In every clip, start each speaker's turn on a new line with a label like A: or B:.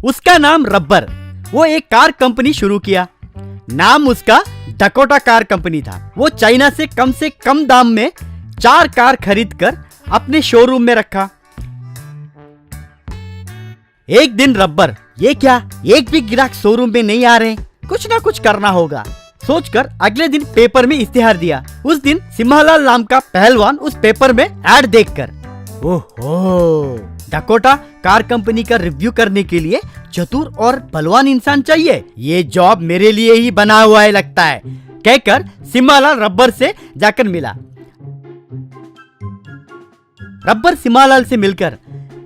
A: उसका नाम रबर। वो एक कार कंपनी शुरू किया। नाम उसका डकोटा कार कंपनी था। वो चाइना से कम दाम में 4 कार खरीद कर अपने शोरूम में रखा। एक दिन रबर, ये क्या, एक भी ग्राहक शोरूम में नहीं आ रहे, कुछ ना कुछ करना होगा सोचकर अगले दिन पेपर में इश्तिहार दिया। उस दिन सिम्हालाल नाम का पहलवान उस पेपर में ऐड देखकर, ओहो, डकोटा कार कंपनी का रिव्यू करने के लिए चतुर और बलवान इंसान चाहिए, ये जॉब मेरे लिए ही बना हुआ है लगता है, कहकर सिम्हालाल रबर से जाकर मिला। रबर सिम्हालाल से मिलकर,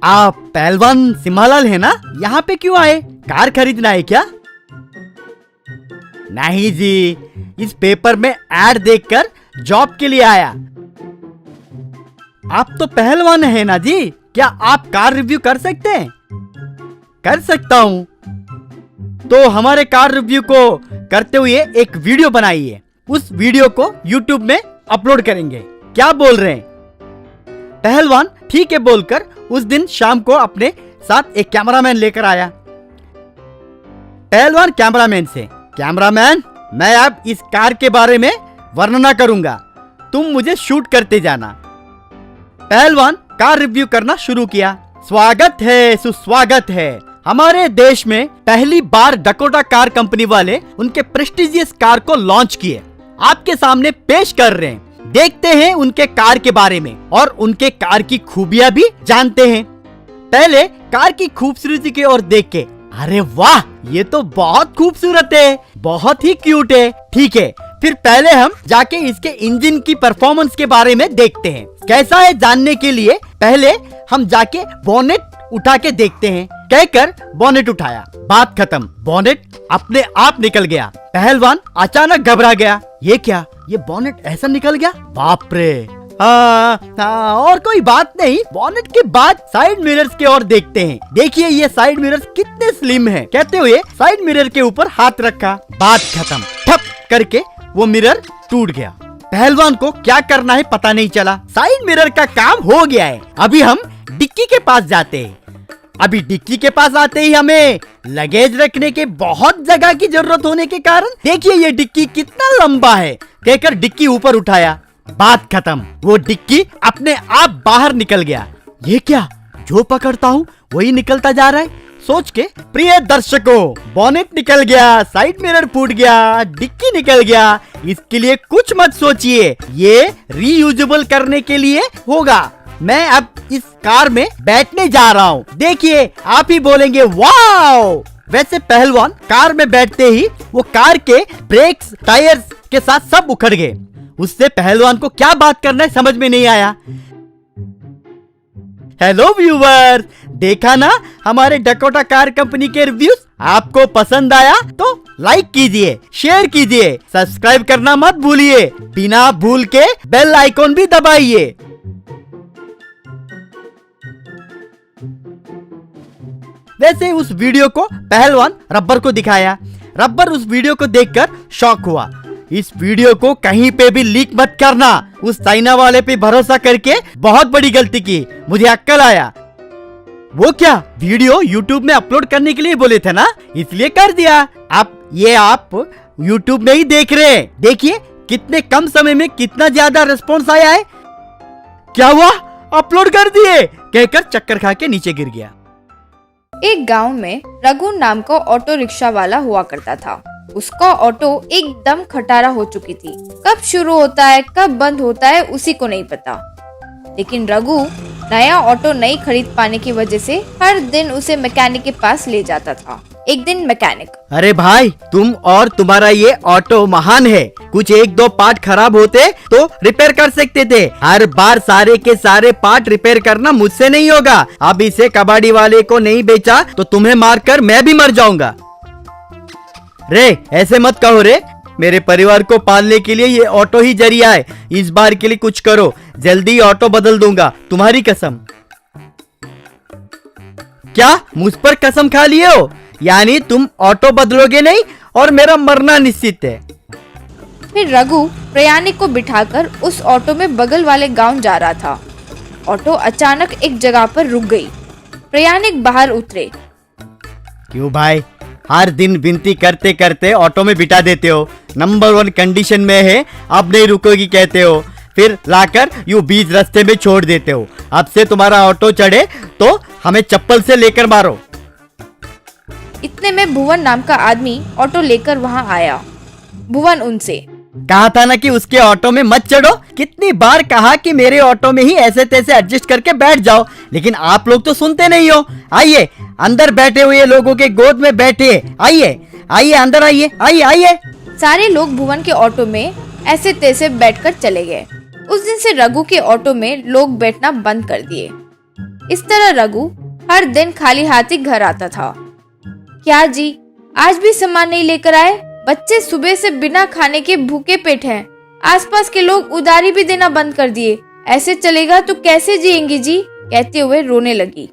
A: आप पहलवान सिम्हालाल है ना, यहाँ पे क्यों आए, कार खरीदना है क्या? नहीं जी, इस पेपर में ऐड देखकर जॉब के लिए आया। आप तो पहलवान है ना जी, क्या आप कार रिव्यू कर सकते हैं? कर सकता हूँ। तो हमारे कार रिव्यू को करते हुए एक वीडियो बनाइए, उस वीडियो को YouTube में अपलोड करेंगे, क्या बोल रहे हैं? पहलवान ठीक है बोलकर उस दिन शाम को अपने साथ एक कैमरामैन लेकर आया। पहलवान कैमरामैन से, कैमरामैन, मैं अब इस कार के बारे में वर्णना करूंगा, तुम मुझे शूट करते जाना। पहलवान कार रिव्यू करना शुरू किया। स्वागत है, सुस्वागत है, हमारे देश में पहली बार डकोटा कार कंपनी वाले उनके प्रेस्टिजियस कार को लॉन्च किए, आपके सामने पेश कर रहे हैं। देखते हैं उनके कार के बारे में और उनके कार की खूबियां भी जानते हैं। पहले कार की खूबसूरती की ओर देख के, अरे वाह, ये तो बहुत खूबसूरत है, बहुत ही क्यूट है। ठीक है, फिर पहले हम जाके इसके इंजन की परफॉर्मेंस के बारे में देखते हैं, कैसा है जानने के लिए पहले हम जाके बोनेट उठा के देखते हैं, कहकर बोनेट उठाया। बात खत्म, बोनेट अपने आप निकल गया। पहलवान अचानक घबरा गया, ये क्या, ये बोनेट ऐसा निकल गया, बाप रे। और कोई बात नहीं, बोनेट के बाद साइड मिरर्स की ओर देखते हैं। देखिए ये साइड मिरर्स कितने स्लिम हैं, कहते हुए साइड मिरर के ऊपर हाथ रखा। बात खत्म, ठप करके वो मिरर टूट गया। पहलवान को क्या करना है पता नहीं चला, साइड मिरर का काम हो गया है। अभी हम डिक्की के पास जाते हैं। अभी डिक्की के पास आते ही हमें लगेज रखने के बहुत जगह की जरूरत होने के कारण, देखिए ये डिक्की कितना लंबा है, कहकर डिक्की ऊपर उठाया। बात खत्म, वो डिक्की अपने आप बाहर निकल गया। ये क्या, जो पकड़ता हूँ वही निकलता जा रहा है, सोच के प्रिय दर्शकों, बोनेट निकल गया, साइड मिरर फूट गया, डिक्की निकल गया, इसके लिए कुछ मत सोचिए, ये रीयूजेबल करने के लिए होगा। मैं अब इस कार में बैठने जा रहा हूँ, देखिए आप ही बोलेंगे वाओ। वैसे पहलवान कार में बैठते ही वो कार के ब्रेक्स, टायर्स के साथ सब उखड़ गए। उससे पहलवान को क्या बात करना है समझ में नहीं आया। हेलो व्यूवर्स, देखा ना हमारे डकोटा कार कंपनी के रिव्यूज, आपको पसंद आया तो लाइक कीजिए, शेयर कीजिए, सब्सक्राइब करना मत भूलिए, बिना भूल के बेल आइकॉन भी दबाइए। वैसे उस वीडियो को पहलवान रबर को दिखाया। रबर उस वीडियो को देखकर शॉक हुआ। इस वीडियो को कहीं पे भी लीक मत करना, उस चाइना वाले पे भरोसा करके बहुत बड़ी गलती की, मुझे अक्ल आया। वो क्या, वीडियो YouTube में अपलोड करने के लिए बोले थे ना, इसलिए कर दिया। आप YouTube में ही देख रहे हैं, देखिए कितने कम समय में कितना ज्यादा रिस्पॉन्स आया है। क्या हुआ, अपलोड कर दिए, कहकर चक्कर खा के नीचे गिर गया।
B: एक गांव में रघु नाम का ऑटो रिक्शा वाला हुआ करता था। उसका ऑटो एकदम खटारा हो चुकी थी, कब शुरू होता है कब बंद होता है उसी को नहीं पता। लेकिन रघु नया ऑटो नहीं खरीद पाने की वजह से हर दिन उसे मैकेनिक के पास ले जाता था। एक दिन मैकेनिक,
A: अरे भाई, तुम और तुम्हारा ये ऑटो महान है, कुछ 1-2 पार्ट खराब होते तो रिपेयर कर सकते थे, हर बार सारे के सारे पार्ट रिपेयर करना मुझसे नहीं होगा। अब इसे कबाड़ी वाले को नहीं बेचा तो तुम्हें मारकर मैं भी मर जाऊंगा। रे ऐसे मत कहो रे, मेरे परिवार को पालने के लिए ये ऑटो ही जरिया है, इस बार के लिए कुछ करो, जल्दी ऑटो बदल दूंगा, तुम्हारी कसम। क्या मुझ पर कसम खा लिए हो, यानी तुम ऑटो बदलोगे नहीं और मेरा मरना निश्चित है।
B: फिर रघु प्रयाणिक को बिठाकर उस ऑटो में बगल वाले गांव जा रहा था। ऑटो अचानक एक जगह पर रुक गई। प्रयाणिक बाहर उतरे।
A: क्यों भाई, हर दिन विनती करते करते ऑटो में बिठा देते हो। नंबर 1 कंडीशन में है, अब नहीं रुकोगी कहते हो, फिर लाकर यूं बीच रास्ते में छोड़ देते हो। अब से तुम्हारा ऑटो चढ़े तो हमें चप्पल से लेकर मारो।
B: इतने में भुवन नाम का आदमी ऑटो लेकर वहां आया। भुवन उनसे,
A: कहा था ना कि उसके ऑटो में मत चढ़ो। कितनी बार कहा कि मेरे ऑटो में ही ऐसे तैसे एडजस्ट करके बैठ जाओ, लेकिन आप लोग तो सुनते नहीं हो। आइए, अंदर बैठे हुए लोगों के गोद में बैठे, आइए आइए अंदर आइए, आइए आइए।
B: सारे लोग भुवन के ऑटो में ऐसे तैसे बैठकर चले गए। उस दिन से रघु के ऑटो में लोग बैठना बंद कर दिए। इस तरह रघु हर दिन खाली हाथ ही घर आता था। क्या जी, आज भी सामान नहीं लेकर आए? बच्चे सुबह से बिना खाने के भूखे पेट हैं। आसपास के लोग उधारी भी देना बंद कर दिए। ऐसे चलेगा तो कैसे जिएंगी जी? कहते हुए रोने लगी।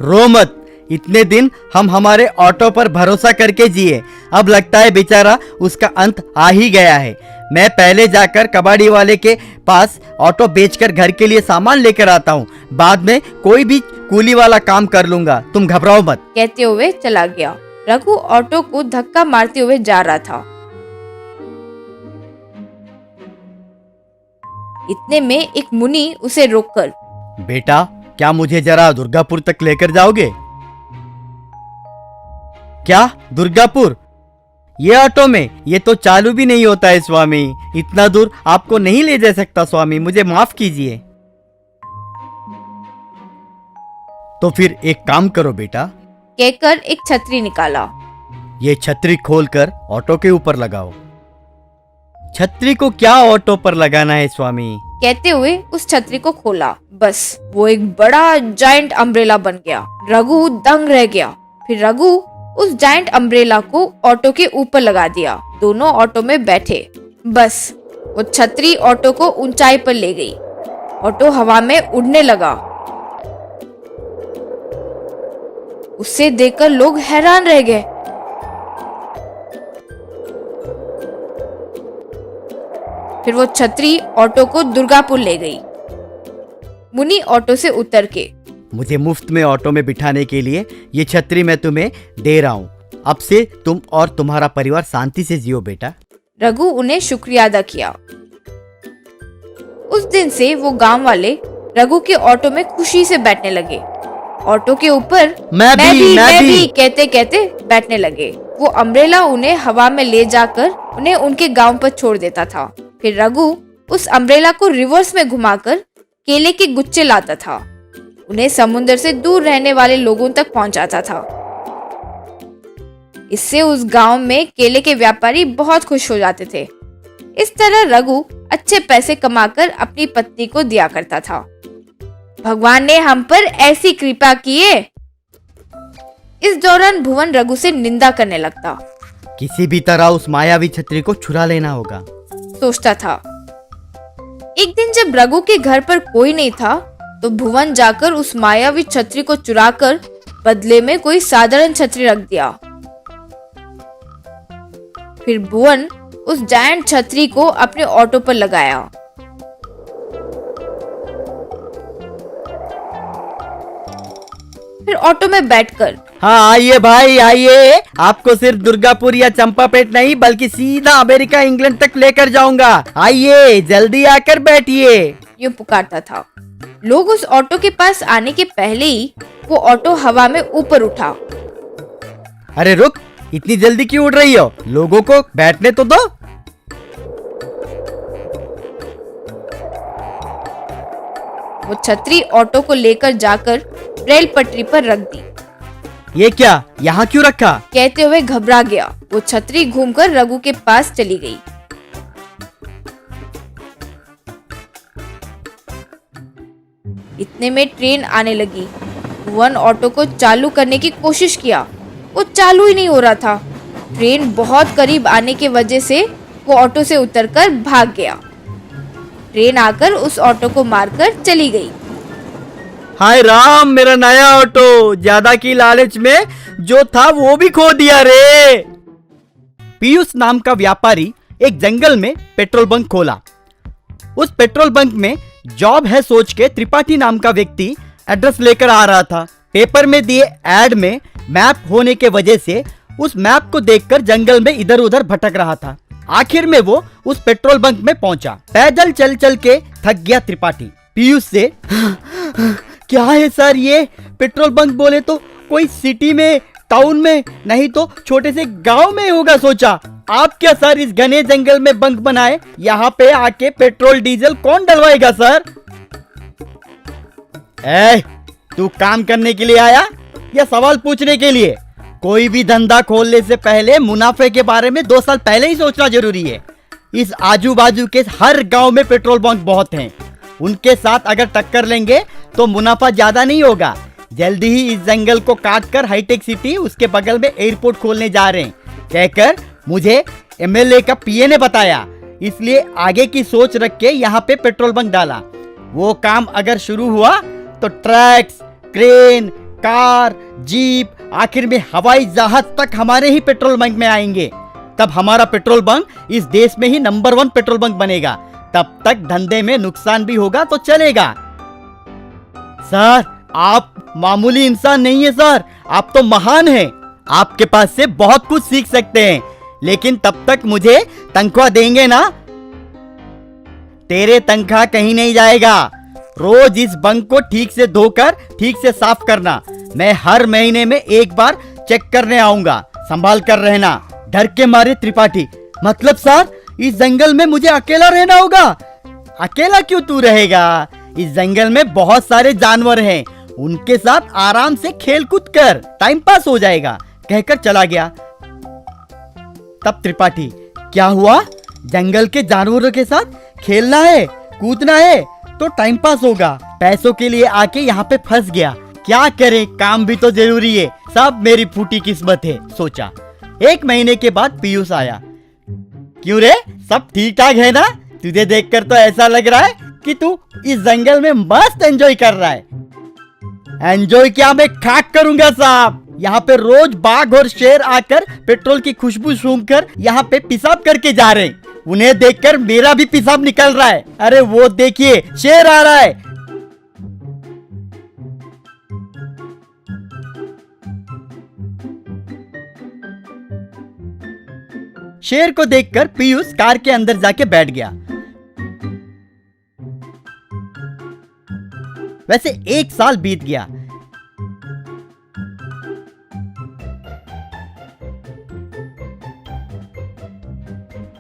A: रो मत, इतने दिन हम हमारे ऑटो पर भरोसा करके जिए, अब लगता है बेचारा उसका अंत आ ही गया है। मैं पहले जाकर कबाड़ी वाले के पास ऑटो बेचकर घर के लिए सामान लेकर आता हूँ, बाद में कोई भी कूली वाला काम कर लूंगा, तुम घबराओ मत।
B: कहते हुए चला गया। रघु ऑटो को धक्का मारते हुए जा रहा था। इतने में एक मुनि उसे रोककर,
A: बेटा, क्या मुझे जरा दुर्गापुर तक लेकर जाओगे? क्या दुर्गापुर? ये ऑटो में? ये तो चालू भी नहीं होता है स्वामी। इतना दूर आपको नहीं ले जा सकता स्वामी, मुझे माफ कीजिए। तो फिर एक काम करो बेटा,
B: कहकर एक छतरी निकाला।
A: ये छतरी खोलकर ऑटो के ऊपर लगाओ। छतरी को क्या ऑटो पर लगाना है स्वामी?
B: कहते हुए उस छतरी को खोला। बस वो एक बड़ा जायंट अम्ब्रेला बन गया। रघु दंग रह गया। फिर रघु उस जायंट अम्ब्रेला को ऑटो के ऊपर लगा दिया। दोनों ऑटो में बैठे। बस वो छतरी ऑटो को ऊंचाई पर ले गई। ऑटो हवा में उड़ने लगा। उसे देखकर लोग हैरान रह गए। फिर वो छतरी ऑटो को दुर्गापुर ले गई। मुनि ऑटो से उतर के,
A: मुझे मुफ्त में ऑटो में बिठाने के लिए ये छतरी मैं तुम्हें दे रहा हूँ। अब से तुम और तुम्हारा परिवार शांति से जियो बेटा।
B: रघु उन्हें शुक्रिया अदा किया। उस दिन से वो गांव वाले रघु के ऑटो में खुशी से बैठने लगे। ऑटो के ऊपर मैं भी कहते कहते बैठने लगे। वो अम्ब्रेला उन्हें हवा में ले जाकर उन्हें उनके गांव पर छोड़ देता था। फिर रघु उस अम्ब्रेला को रिवर्स में घुमाकर केले के गुच्छे लाता था। उन्हें समुद्र से दूर रहने वाले लोगों तक पहुंचाता था। इससे उस गांव में केले के व्यापारी बहुत खुश हो जाते थे। इस तरह रघु अच्छे पैसे कमाकर अपनी पत्नी को दिया करता था। भगवान ने हम पर ऐसी कृपा की है। इस दौरान भुवन रघु से निंदा करने लगता।
A: किसी भी तरह उस मायावी छतरी को छुड़ा लेना होगा,
B: सोचता था। एक दिन जब रघु के घर पर कोई नहीं था तो भुवन जाकर उस मायावी छतरी को चुराकर बदले में कोई साधारण छतरी रख दिया। फिर भुवन उस जायंट छतरी को अपने ऑटो पर लगाया। फिर ऑटो में बैठकर,
A: हाँ आइए भाई आइए, आपको सिर्फ दुर्गापुर या चंपापेट नहीं बल्कि सीधा अमेरिका इंग्लैंड तक लेकर जाऊंगा। आइए जल्दी आकर बैठिए,
B: यूं पुकारता था। लोग उस ऑटो के पास आने के पहले ही वो ऑटो हवा में ऊपर उठा।
A: अरे रुक, इतनी जल्दी क्यों उड़ रही हो? लोगों को बैठने तो दो।
B: वो छतरी ऑटो को लेकर जाकर रेल पटरी पर रख दी।
A: ये क्या, यहाँ क्यों रखा?
B: कहते हुए घबरा गया। वो छतरी घूमकर रघु के पास चली गई। इतने में ट्रेन आने लगी। भुवन ऑटो को चालू करने की कोशिश किया, वो चालू ही नहीं हो रहा था। ट्रेन बहुत करीब आने की वजह से वो ऑटो से उतरकर भाग गया। ट्रेन आकर उस ऑटो को मारकर चली गई।
A: हाय राम, मेरा नया ऑटो, ज्यादा की लालच में जो था वो भी खो दिया रे। पीयूष नाम का व्यापारी एक जंगल में पेट्रोल बंक खोला। उस पेट्रोल बंक में जॉब है सोच के त्रिपाठी नाम का व्यक्ति एड्रेस लेकर आ रहा था। पेपर में दिए ऐड में मैप होने के वजह से उस मैप को देखकर जंगल में इधर उधर भटक रहा था। आखिर में वो उस पेट्रोल बंक में पहुंचा। पैदल चल चल के थक गया त्रिपाठी। पीयूष से क्या है सर ये पेट्रोल बंक बोले तो कोई सिटी में, टाउन में, नहीं तो छोटे से गांव में होगा सोचा। आप क्या सर इस घने जंगल में बंक बनाए? यहाँ पे आके पेट्रोल डीजल कौन डलवाएगा सर? तू काम करने के लिए आया या सवाल पूछने के लिए? कोई भी धंधा खोलने से पहले मुनाफे के बारे में 2 साल पहले ही सोचना जरूरी है। इस आजू बाजू के हर गांव में पेट्रोल बंक बहुत हैं। उनके साथ अगर टक्कर लेंगे तो मुनाफा ज्यादा नहीं होगा। जल्दी ही इस जंगल को काट कर हाईटेक सिटी, उसके बगल में एयरपोर्ट खोलने जा रहे हैं, कहकर मुझे एमएलए का पीए ने बताया। इसलिए आगे की सोच रख के यहाँ पे पेट्रोल बंक डाला। वो काम अगर शुरू हुआ तो ट्रक्स, क्रेन, कार, जीप, आखिर में हवाई जहाज तक हमारे ही पेट्रोल बंक में आएंगे। तब हमारा पेट्रोल बंक इस देश में ही नंबर 1 पेट्रोल बंक बनेगा। तब तक धंधे में नुकसान भी होगा तो चलेगा। सर आप मामूली इंसान नहीं है सर, आप तो महान हैं। आपके पास से बहुत कुछ सीख सकते हैं, लेकिन तब तक मुझे तनख्वाह देंगे ना? तेरे तनख्वाह कहीं नहीं जाएगा। रोज इस बंक को ठीक से धोकर ठीक से साफ करना। मैं हर महीने में एक बार चेक करने आऊंगा। संभाल कर रहना। डर के मारे त्रिपाठी, मतलब सर इस जंगल में मुझे अकेला रहना होगा? अकेला क्यों तू रहेगा? इस जंगल में बहुत सारे जानवर हैं, उनके साथ आराम से खेल कूद कर टाइम पास हो जाएगा, कहकर चला गया। तब त्रिपाठी, क्या हुआ? जंगल के जानवरों के साथ खेलना है, कूदना है तो टाइम पास होगा। पैसों के लिए आके यहाँ पे फंस गया। क्या करे, काम भी तो जरूरी है। सब मेरी फूटी किस्मत है, सोचा। 1 महीने के बाद पीयूष आया। क्यों रे, सब ठीक ठाक है ना? तुझे देखकर तो ऐसा लग रहा है कि तू इस जंगल में मस्त एंजॉय कर रहा है। एंजॉय क्या, मैं खाक करूंगा साहब। यहाँ पे रोज बाघ और शेर आकर पेट्रोल की खुशबू सूंघकर यहाँ पे पेशाब करके जा रहे हैं। उन्हें देखकर मेरा भी पेशाब निकल रहा है। अरे वो देखिए, शेर आ रहा है। शेर को देखकर पीयूष कार के अंदर जाके बैठ गया। वैसे 1 साल बीत गया।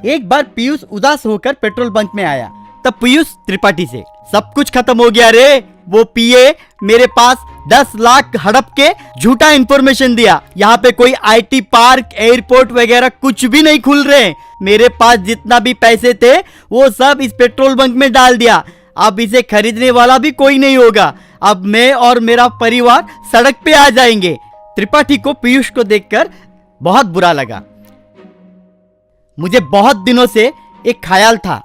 A: एक बार पीयूष उदास होकर पेट्रोल बंक में आया। तब पीयूष त्रिपाठी से, सब कुछ खत्म हो गया रे। वो पीए मेरे पास 10 लाख हड़प के झूठा इंफॉर्मेशन दिया। यहाँ पे कोई आईटी पार्क, एयरपोर्ट वगैरह कुछ भी नहीं खुल रहे। मेरे पास जितना भी पैसे थे वो सब इस पेट्रोल बंक में डाल दिया। अब इसे खरीदने वाला भी कोई नहीं होगा। अब मैं और मेरा परिवार सड़क पे आ जाएंगे। त्रिपाठी को पीयूष को देखकर बहुत बुरा लगा। मुझे बहुत दिनों से एक ख्याल था,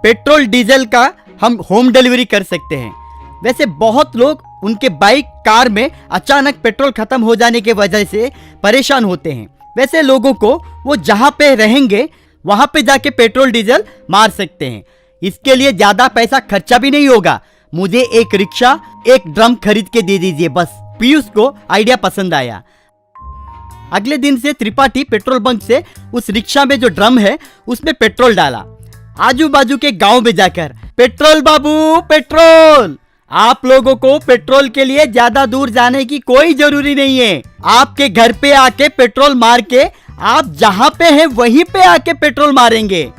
A: पेट्रोल डीजल का हम होम डिलीवरी कर सकते हैं। वैसे बहुत लोग उनके बाइक, कार में अचानक पेट्रोल खत्म हो जाने के वजह से परेशान होते हैं। वैसे लोगों को वो जहां पे रहेंगे वहां पे जाके पेट्रोल डीजल मार सकते हैं। इसके लिए ज्यादा पैसा खर्चा भी नहीं होगा। मुझे एक रिक्शा, एक ड्रम खरीद के दे दीजिए बस। पीयूष को आइडिया पसंद आया। अगले दिन से त्रिपाठी पेट्रोल बंक से उस रिक्शा में जो ड्रम है उसमें पेट्रोल डाला। आजू बाजू के गांव में जाकर, पेट्रोल बाबू पेट्रोल। आप लोगों को पेट्रोल के लिए ज्यादा दूर जाने की कोई जरूरी नहीं है। आपके घर पे आके पेट्रोल मार के आप जहां पे हैं वहीं पे आके पेट्रोल मारेंगे।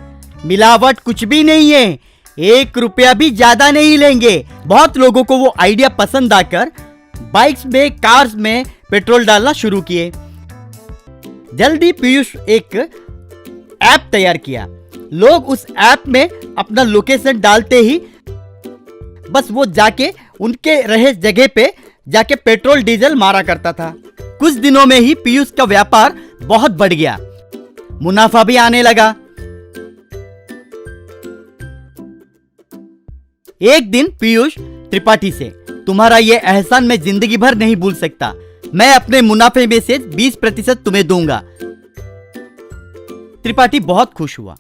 A: मिलावट कुछ भी नहीं है, 1 रुपया भी ज्यादा नहीं लेंगे। बहुत लोगों को वो आइडिया पसंद आकर बाइक्स में, कार्स में पेट्रोल डालना शुरू किए। जल्दी पीयूष एक ऐप तैयार किया। लोग उस ऐप में अपना लोकेशन डालते ही बस वो जाके उनके रहे जगह पे जाके पेट्रोल डीजल मारा करता था। कुछ दिनों में ही पीयूष का व्यापार बहुत बढ़ गया, मुनाफा भी आने लगा। एक दिन पीयूष त्रिपाठी से, तुम्हारा ये एहसान मैं जिंदगी भर नहीं भूल सकता। मैं अपने मुनाफे में से 20% तुम्हें दूंगा। त्रिपाठी बहुत खुश हुआ।